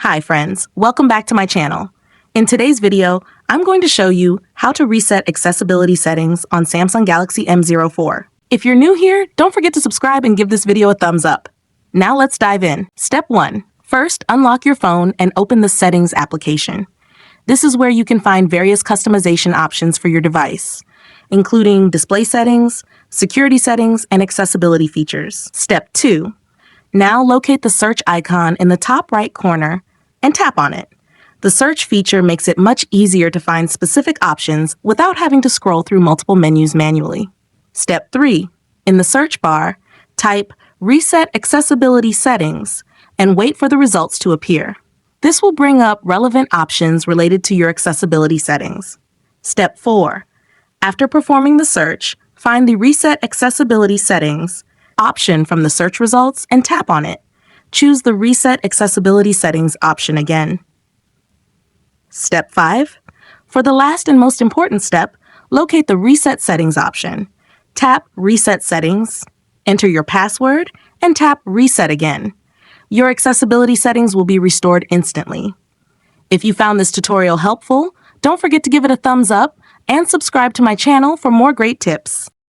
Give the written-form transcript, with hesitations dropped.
Hi friends, welcome back to my channel. In today's video, I'm going to show you how to reset accessibility settings on Samsung Galaxy M04. If you're new here, don't forget to subscribe and give this video a thumbs up. Now let's dive in. Step 1. First, unlock your phone and open the Settings application. This is where you can find various customization options for your device, including display settings, security settings, and accessibility features. Step 2. Now locate the search icon in the top right corner and tap on it. The search feature makes it much easier to find specific options without having to scroll through multiple menus manually. Step 3. In the search bar, type Reset Accessibility Settings and wait for the results to appear. This will bring up relevant options related to your accessibility settings. Step 4. After performing the search, find the Reset Accessibility Settings option from the search results and tap on it. Choose the Reset Accessibility Settings option again. Step 5. For the last and most important step, locate the Reset Settings option. Tap Reset Settings, enter your password, and tap Reset again. Your accessibility settings will be restored instantly. If you found this tutorial helpful, don't forget to give it a thumbs up and subscribe to my channel for more great tips.